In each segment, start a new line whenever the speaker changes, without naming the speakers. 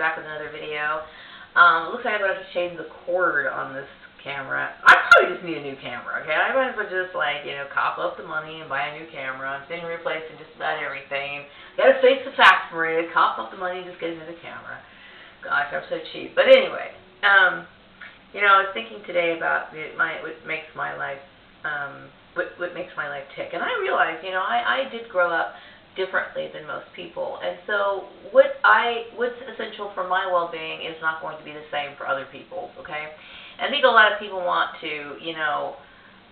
back with another video. It looks like I'm going to have to change the cord on this camera. I probably just need a new camera, okay? I might as well just, like, you know, cop up the money and buy a new camera. I'm sitting replacing just about everything. Gotta face the facts, Maria. Cop up the money, just get another camera. Gosh, I'm so cheap. But anyway, you know, I was thinking today about what makes my life, what makes my life tick. And I realized, you know, I did grow up differently than most people, and so what's essential for my well-being is not going to be the same for other people's, okay? And I think a lot of people want to, you know,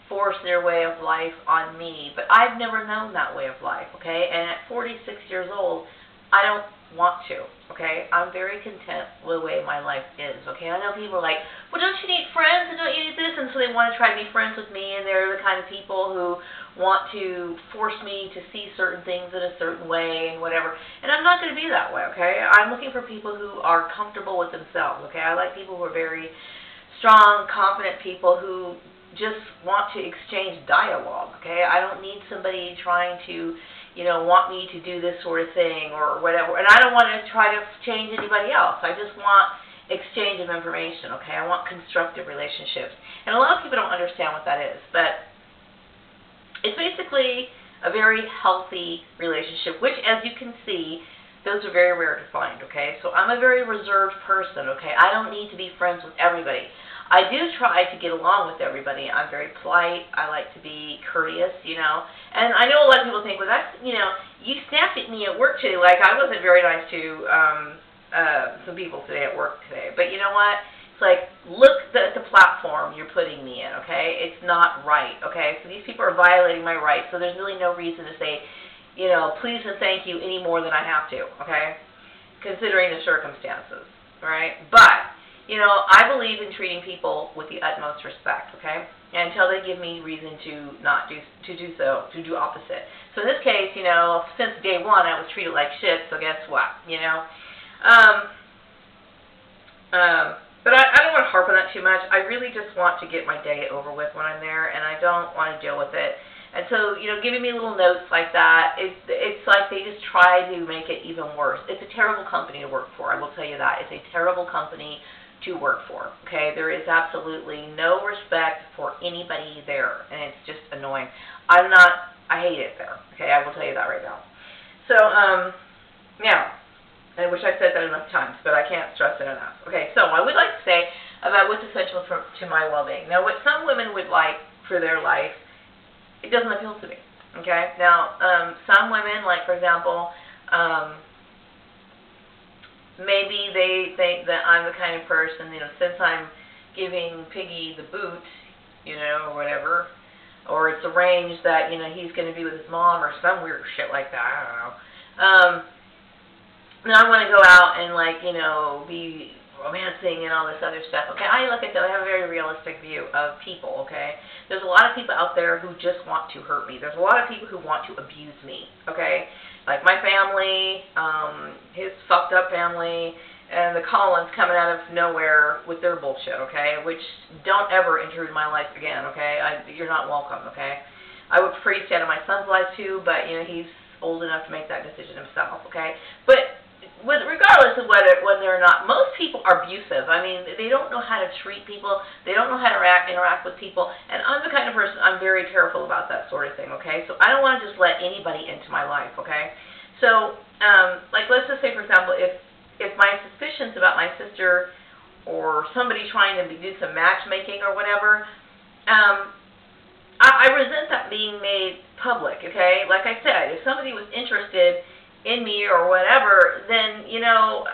force their way of life on me, but I've never known that way of life, okay? And at 46 years old, I don't want to, okay? I'm very content with the way my life is, okay? I know people are like, well, don't you need friends, and don't you need this? And so they want to try to be friends with me, and they're the kind of people who want to force me to see certain things in a certain way and whatever. And I'm not going to be that way, okay? I'm looking for people who are comfortable with themselves, okay? I like people who are very strong, confident people who just want to exchange dialogue, okay? I don't need somebody trying to, you know, want me to do this sort of thing or whatever. And I don't want to try to change anybody else. I just want exchange of information, okay? I want constructive relationships. And a lot of people don't understand what that is, but it's basically a very healthy relationship, which, as you can see, those are very rare to find, okay? So I'm a very reserved person, okay? I don't need to be friends with everybody. I do try to get along with everybody. I'm very polite. I like to be courteous, you know. And I know a lot of people think, well, that's, you know, you snapped at me at work today. Like, I wasn't very nice to some people today at work today. But you know what? It's like, look at the platform you're putting me in, okay? It's not right, okay? So these people are violating my rights, so there's really no reason to say, you know, please and thank you any more than I have to, okay? Considering the circumstances, right? But, you know, I believe in treating people with the utmost respect, okay? And until they give me reason to not do opposite. So in this case, you know, since day one I was treated like shit, so guess what, you know? But I don't want to harp on that too much. I really just want to get my day over with when I'm there, and I don't want to deal with it. And so, you know, giving me little notes like that, it's like they just try to make it even worse. It's a terrible company to work for, I will tell you that. It's a terrible company to work for, okay? There is absolutely no respect for anybody there, and it's just annoying. I hate it there, okay? I will tell you that right now. So, now, I wish I said that enough times, but I can't stress it enough. Okay, so I would like to say about what's essential to my well-being. Now, what some women would like for their life, it doesn't appeal to me, okay? Now, some women, like, for example, maybe they think that I'm the kind of person, you know, since I'm giving Piggy the boot, you know, or whatever, or it's arranged that, you know, he's going to be with his mom or some weird shit like that, I don't know. Now I want to go out and, like, you know, be romancing and all this other stuff, okay? Like I said, I have a very realistic view of people, okay? There's a lot of people out there who just want to hurt me. There's a lot of people who want to abuse me, okay? Like my family, his fucked up family, and the Collins coming out of nowhere with their bullshit, okay? Which, don't ever intrude in my life again, okay? You're not welcome, okay? I would preach out of my son's life too, but, you know, he's old enough to make that decision himself, okay? But regardless of whether or not, most people are abusive. I mean, they don't know how to treat people. They don't know how to interact with people. And I'm the kind of person, I'm very careful about that sort of thing, okay? So I don't want to just let anybody into my life, okay? So, like, let's just say, for example, if my suspicions about my sister or somebody trying to do some matchmaking or whatever, I resent that being made public, okay? Like I said, if somebody was interested in me or whatever, then, you know,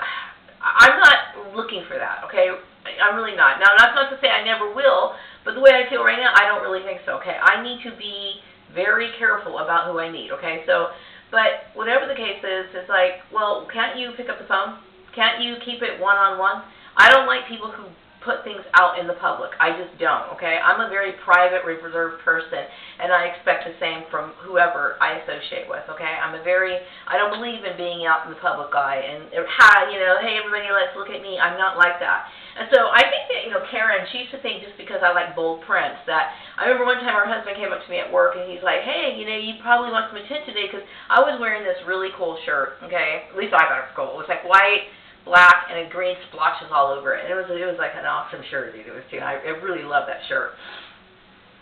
I'm not looking for that, okay? I'm really not. Now, that's not to say I never will, but the way I feel right now, I don't really think so, okay? I need to be very careful about who I meet, okay? So, but whatever the case is, it's like, well, can't you pick up the phone? Can't you keep it one-on-one? I don't like people who put things out in the public. I just don't, okay? I'm a very private, reserved person, and I expect the same from whoever I associate with, okay? I don't believe in being out in the public eye and, hi, you know, hey, everybody, let's look at me. I'm not like that. And so I think that, you know, Karen, she used to think just because I like bold prints that, I remember one time her husband came up to me at work and he's like, hey, you know, you probably want some attention today because I was wearing this really cool shirt, okay? At least I thought it was cool. It was like white black, and a green splotches all over it. And it was like an awesome shirt, dude. It was too. I really love that shirt.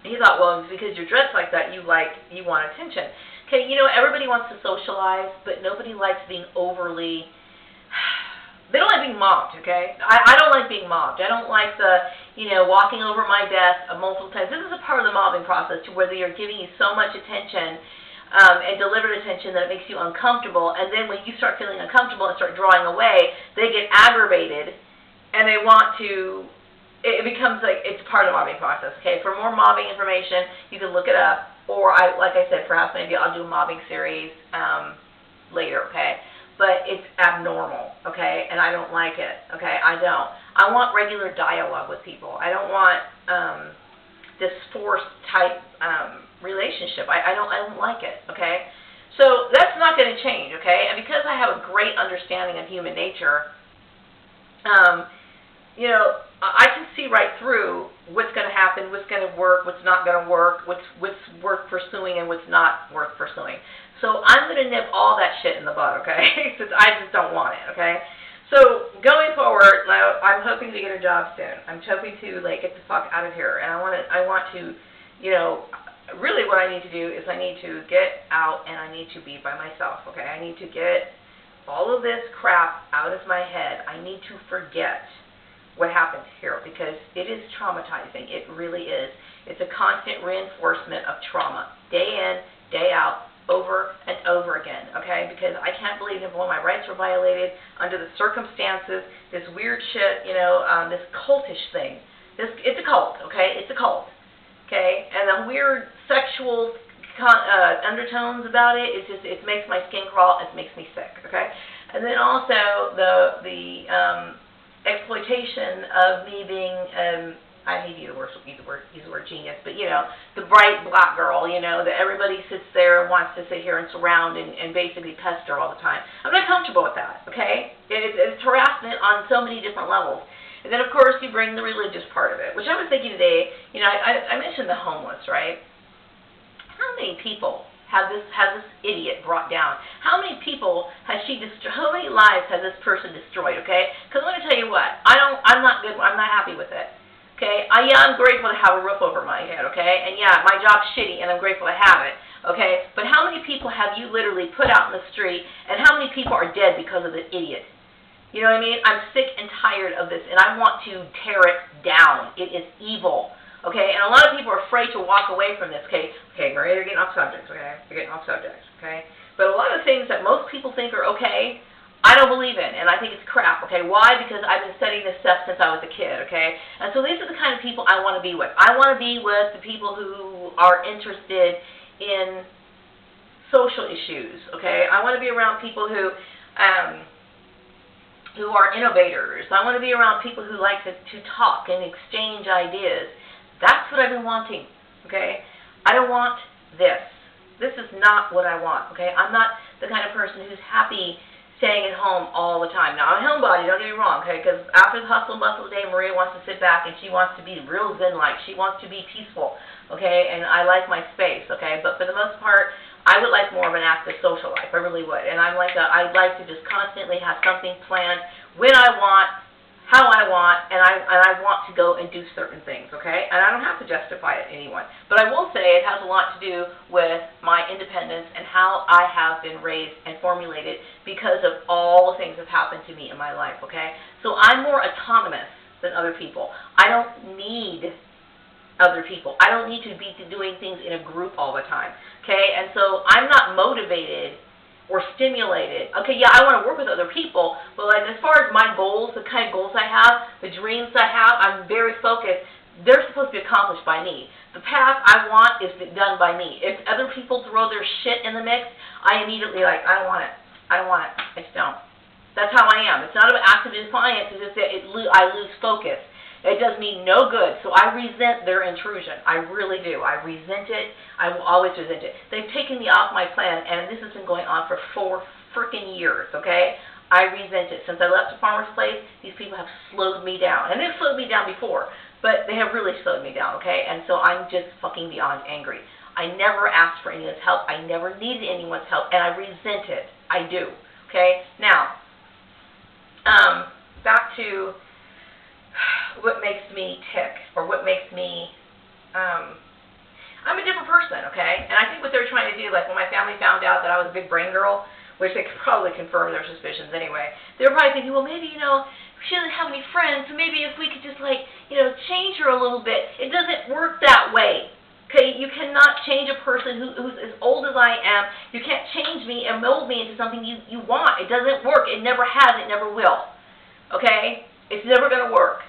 And he thought, well, because you're dressed like that, you want attention. Okay, everybody wants to socialize, but nobody likes being overly. They don't like being mobbed, okay? I don't like being mobbed. I don't like the, walking over my desk multiple times. This is a part of the mobbing process to where they are giving you so much attention and deliberate attention that it makes you uncomfortable. And then when you start feeling uncomfortable and start drawing away, they get aggravated and they want to, it becomes like it's part of the mobbing process, okay? For more mobbing information, you can look it up. Or, like I said, perhaps maybe I'll do a mobbing series later, okay? But it's abnormal, okay, and I don't like it, okay, I don't. I want regular dialogue with people. I don't want this forced type relationship. I don't like it, okay. So that's not going to change, okay, and because I have a great understanding of human nature, I can see right through what's going to happen, what's going to work, what's not going to work, what's worth pursuing and what's not worth pursuing. So I'm going to nip all that shit in the bud, okay? Since I just don't want it, okay? So going forward, now I'm hoping to get a job soon. I'm hoping to get the fuck out of here, and I want to, really what I need to do is I need to get out and I need to be by myself, okay? I need to get all of this crap out of my head. I need to forget what happened here because it is traumatizing. It really is. It's a constant reinforcement of trauma, day in, day out, over and over again, okay? Because I can't believe number one, my rights were violated under the circumstances, this weird shit, this cultish thing. It's a cult, okay? It's a cult, okay? And the weird sexual undertones about it, it makes my skin crawl, it makes me sick, okay? And then also the exploitation of me being I hate to use the word genius, but the bright black girl, that everybody sits there and wants to sit here and surround and basically pester all the time. I'm not comfortable with that, okay? It's harassment on so many different levels. And then, of course, you bring the religious part of it, which I was thinking today, I mentioned the homeless, right? How many people has this idiot brought down? How many people has she destroyed? How many lives has this person destroyed, okay? Because I'm going to tell you what, I'm not happy with it. Okay, I'm grateful to have a roof over my head, okay? And yeah, my job's shitty and I'm grateful to have it, okay? But how many people have you literally put out in the street and how many people are dead because of this idiot? You know what I mean? I'm sick and tired of this and I want to tear it down. It is evil, okay? And a lot of people are afraid to walk away from this, okay? Okay, Maria, you're getting off subject, okay? You're getting off subject, okay? But a lot of things that most people think are okay, I don't believe in, and I think it's crap, okay? Why? Because I've been studying this stuff since I was a kid, okay? And so these are the kind of people I want to be with. I want to be with the people who are interested in social issues, okay? I want to be around people who are innovators. I want to be around people who like to talk and exchange ideas. That's what I've been wanting, okay? I don't want this. This is not what I want, okay? I'm not the kind of person who's happy staying at home all the time. Now, I'm a homebody, don't get me wrong, okay, because after the hustle and bustle day, Maria wants to sit back and she wants to be real zen-like. She wants to be peaceful, okay, and I like my space, okay, but for the most part, I would like more of an active social life. I really would, and I'd like to just constantly have something planned when I want, how I want, and I want to go and do certain things, okay? And I don't have to justify it to anyone. But I will say it has a lot to do with my independence and how I have been raised and formulated because of all the things that have happened to me in my life, okay? So I'm more autonomous than other people. I don't need other people. I don't need to be doing things in a group all the time, okay? And so I'm not motivated or stimulated. Okay, yeah, I want to work with other people, but like as far as my goals, the kind of goals I have, the dreams I have, I'm very focused. They're supposed to be accomplished by me. The path I want is done by me. If other people throw their shit in the mix, I immediately I don't want it. I don't want it. I just don't. That's how I am. It's not about active defiance. It's just that I lose focus. It does me no good, so I resent their intrusion. I really do. I resent it. I will always resent it. They've taken me off my plan, and this has been going on for 4 freaking years, okay? I resent it. Since I left the farmer's place, these people have slowed me down. And they've slowed me down before, but they have really slowed me down, okay? And so I'm just fucking beyond angry. I never asked for anyone's help. I never needed anyone's help, and I resent it. I do, okay? Now, Back to what makes me tick, or what makes me, I'm a different person, okay? And I think what they're trying to do, like when my family found out that I was a big brain girl, which they could probably confirm their suspicions anyway, they were probably thinking, well, maybe, she doesn't have any friends, so maybe if we could just, change her a little bit. It doesn't work that way. Okay, you cannot change a person who's as old as I am. You can't change me and mold me into something you want. It doesn't work. It never has. It never will. Okay? It's never going to work.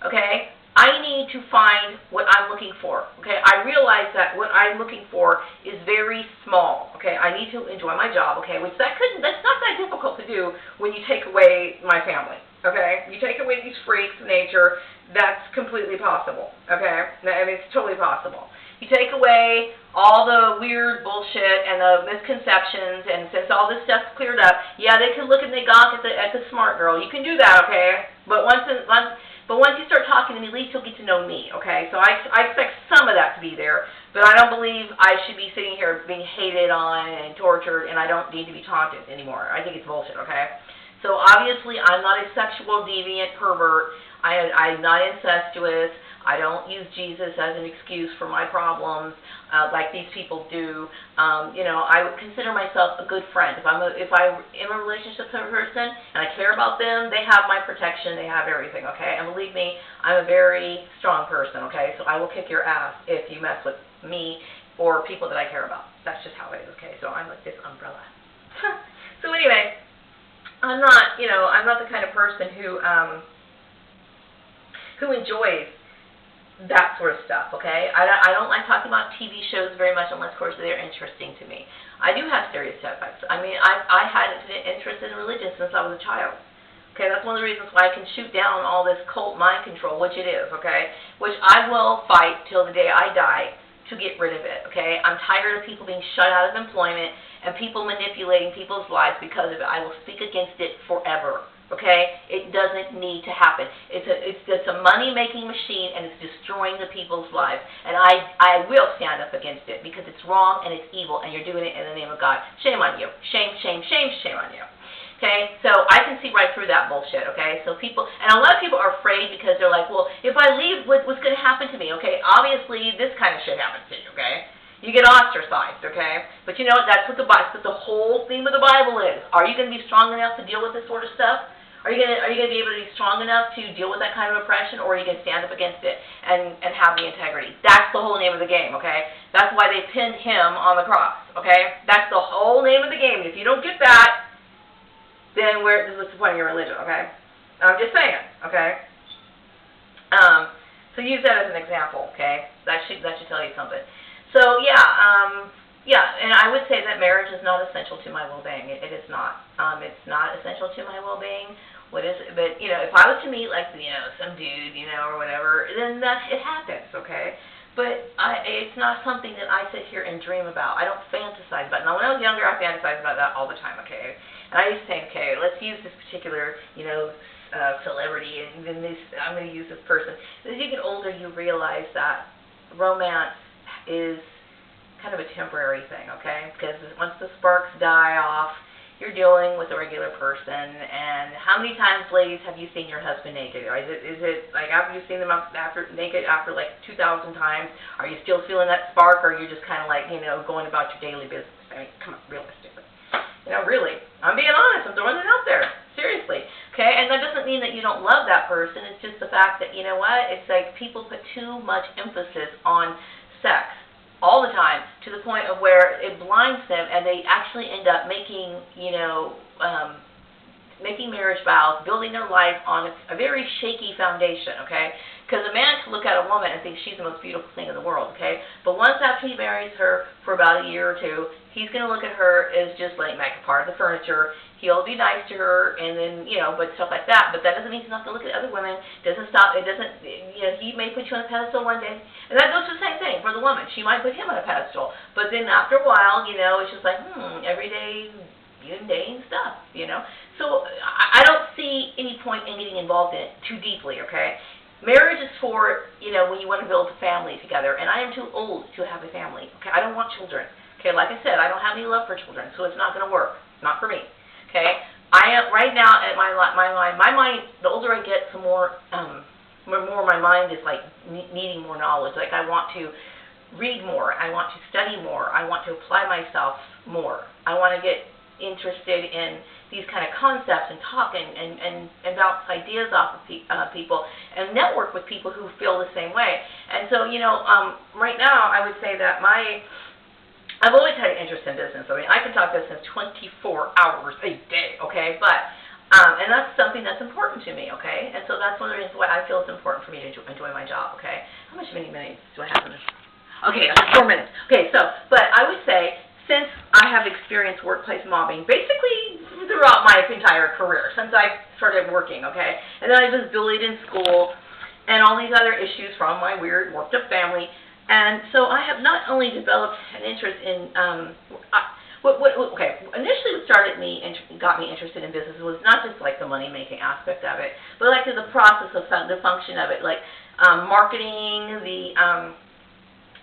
Okay? I need to find what I'm looking for. Okay? I realize that what I'm looking for is very small. Okay? I need to enjoy my job. Okay? Which that's not that difficult to do when you take away my family. Okay? You take away these freaks of nature, that's completely possible. Okay? I mean, it's totally possible. You take away all the weird bullshit and the misconceptions, and since all this stuff's cleared up, yeah, they can look and they gawk at the smart girl. You can do that, okay? But once you start talking to me, at least you'll get to know me, okay? So I expect some of that to be there, but I don't believe I should be sitting here being hated on and tortured, and I don't need to be taunted anymore. I think it's bullshit, okay? So obviously, I'm not a sexual deviant pervert. I'm not incestuous. I don't use Jesus as an excuse for my problems like these people do. I would consider myself a good friend. If I'm in a relationship with a person and I care about them, they have my protection. They have everything, okay? And believe me, I'm a very strong person, okay? So I will kick your ass if you mess with me or people that I care about. That's just how it is, okay? So I'm like this umbrella. So anyway, I'm not the kind of person who enjoys that sort of stuff, okay? I don't like talking about TV shows very much unless, of course, they're interesting to me. I do have stereotypes. I mean, I had an interest in religion since I was a child. Okay, that's one of the reasons why I can shoot down all this cult mind control, which it is, okay? Which I will fight till the day I die to get rid of it, okay? I'm tired of people being shut out of employment and people manipulating people's lives because of it. I will speak against it forever. Okay, it doesn't need to happen. It's just a money-making machine, and it's destroying the people's lives. And I will stand up against it because it's wrong and it's evil, and you're doing it in the name of God. Shame on you. Shame, shame, shame, shame on you. Okay, so I can see right through that bullshit. Okay, so people, and a lot of people are afraid because they're like, well, if I leave, what's going to happen to me? Okay, obviously this kind of shit happens to you. Okay. You get ostracized, okay? But you know what? That's what the whole theme of the Bible is. Are you going to be strong enough to deal with this sort of stuff? Are you going to be able to be strong enough to deal with that kind of oppression, or are you going to stand up against it and have the integrity? That's the whole name of the game, okay? That's why they pinned him on the cross, okay? That's the whole name of the game. If you don't get that, then what's the point of your religion, okay? I'm just saying, okay? So use that as an example, okay? That should tell you something. So yeah, and I would say that marriage is not essential to my well-being. It is not. It's not essential to my well-being. What is it? But if I was to meet some dude, or whatever, then it happens, okay? But it's not something that I sit here and dream about. I don't fantasize about it. Now, when I was younger, I fantasized about that all the time, okay? And I used to think, okay, let's use this particular, celebrity, and then I'm going to use this person. As you get older, you realize that romance is kind of a temporary thing, okay? Because once the sparks die off, you're dealing with a regular person. And how many times, ladies, have you seen your husband naked? Is it like after you've seen them naked after like 2,000 times, are you still feeling that spark, or are you just kind of like, going about your daily business? I mean, come on, realistically. Really. I'm being honest. I'm throwing it out there. Seriously. Okay? And that doesn't mean that you don't love that person. It's just the fact that, it's like people put too much emphasis on sex all the time, to the point of where it blinds them, and they actually end up making, making marriage vows, building their life on a very shaky foundation, okay? Because a man can look at a woman and think she's the most beautiful thing in the world, okay? But once after he marries her for about a year or two, he's going to look at her as just like a part of the furniture. He'll be nice to her, and then, but stuff like that. But that doesn't mean he's not going to look at other women. He may put you on a pedestal one day. And that goes for the same thing for the woman. She might put him on a pedestal. But then after a while, it's just like, everyday mundane stuff, So I don't see any point in getting involved in it too deeply, okay? Marriage is for, when you want to build a family together. And I am too old to have a family, okay? I don't want children. Okay, like I said, I don't have any love for children, so it's not going to work. Not for me. Okay, I am right now at my mind. The older I get, the more my mind is like needing more knowledge. Like I want to read more. I want to study more. I want to apply myself more. I want to get interested in these kind of concepts and talk and bounce ideas off of people and network with people who feel the same way. And so, right now I would say that I've always had an interest in business. I mean, I can talk business 24 hours a day, okay? But, and that's something that's important to me, okay? And so that's one of the reasons why I feel it's important for me to enjoy my job, okay? How many minutes do I have in this? Okay, 4 minutes. Okay, so, but I would say, since I have experienced workplace mobbing, basically throughout my entire career, since I started working, okay? And then I was bullied in school, and all these other issues from my weird worked-up family. And so I have not only developed an interest in, initially what got me interested in business was not just like the money-making aspect of it, but like the process of the function of it, like marketing,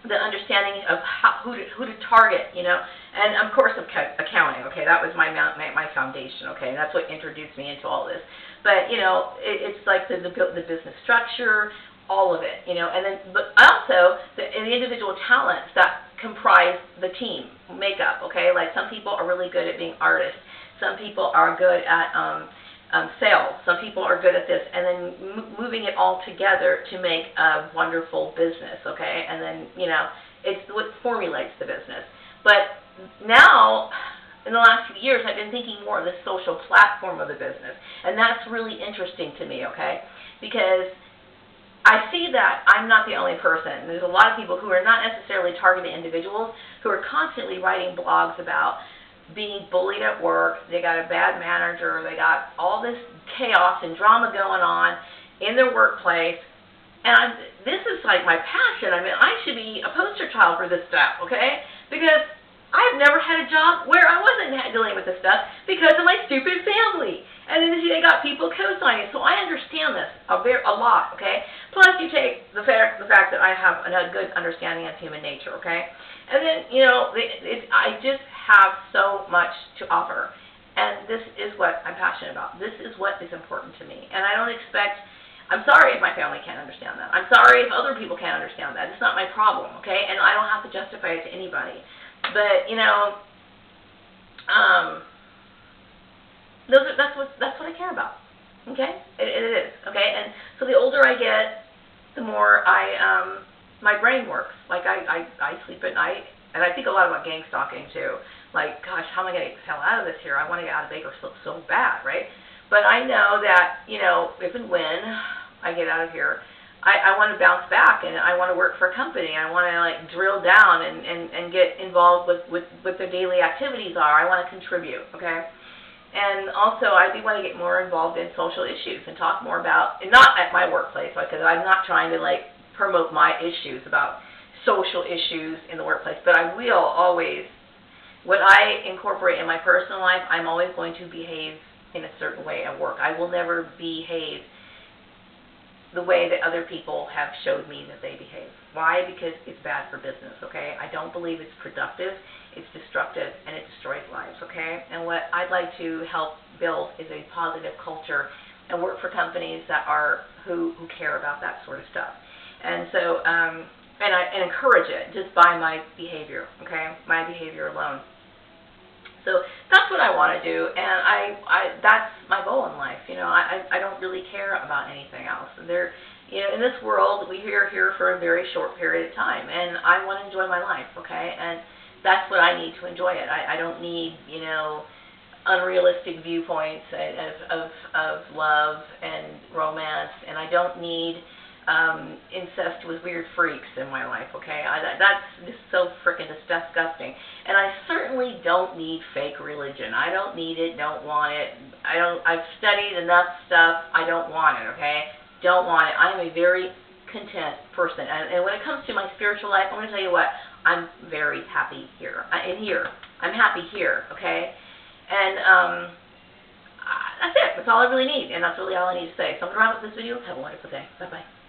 the understanding of who to target, and of course accounting. Okay, that was my foundation. Okay, and that's what introduced me into all this. But it's like the business structure, all of it. And then but also the individual talents that comprise the team makeup. Okay, like some people are really good at being artists. Some people are good at sales. Some people are good at this, and then moving it all together to make a wonderful business, okay? And then, it's what formulates the business. But now, in the last few years, I've been thinking more of the social platform of the business, and that's really interesting to me, okay? Because I see that I'm not the only person. There's a lot of people who are not necessarily targeted individuals who are constantly writing blogs about being bullied at work, they got a bad manager, they got all this chaos and drama going on in their workplace, and this is like my passion. I mean, I should be a poster child for this stuff, okay? Because I've never had a job where I wasn't dealing with this stuff because of my stupid family. And then they got people co-signing, so I understand this a lot, okay? Plus, you take the fact that I have a good understanding of human nature, okay? And then, I just have so much to offer, and this is what I'm passionate about. This is what is important to me, and I don't expect. I'm sorry if my family can't understand that. I'm sorry if other people can't understand that. It's not my problem, okay? And I don't have to justify it to anybody. But that's what I care about. Okay, it is. Okay, and so the older I get, the more my brain works. Like I sleep at night, and I think a lot about gang stalking too. Like, gosh, how am I going to get the hell out of this here? I want to get out of Baker so bad, right? But I know that if and when I get out of here, I want to bounce back, and I want to work for a company. I want to like drill down and get involved with what their daily activities are. I want to contribute, okay? And also, I do want to get more involved in social issues and talk more about, and not at my workplace, because I'm not trying to like promote my issues about social issues in the workplace, but I will always, what I incorporate in my personal life, I'm always going to behave in a certain way at work. I will never behave the way that other people have showed me that they behave. Why? Because it's bad for business, okay? I don't believe it's productive, it's destructive, and it destroys lives, okay? And what I'd like to help build is a positive culture and work for companies that who care about that sort of stuff. And so, and encourage it just by my behavior, okay? My behavior alone. So that's what I want to do, and that's my goal in life. I don't really care about anything else. In this world, we're here for a very short period of time, and I want to enjoy my life, okay? And that's what I need to enjoy it. I don't need, unrealistic viewpoints of love and romance, and I don't need incest with weird freaks in my life, okay? That's just so frickin' disgusting. And I certainly don't need fake religion. I don't need it, don't want it. I've studied enough stuff, I don't want it, okay? Don't want it. I'm a very content person. And when it comes to my spiritual life, I'm going to tell you what, I'm very happy here. I'm happy here, okay? And that's it. That's all I really need, and that's really all I need to say. So I'm going to wrap up this video. Have a wonderful day. Bye-bye.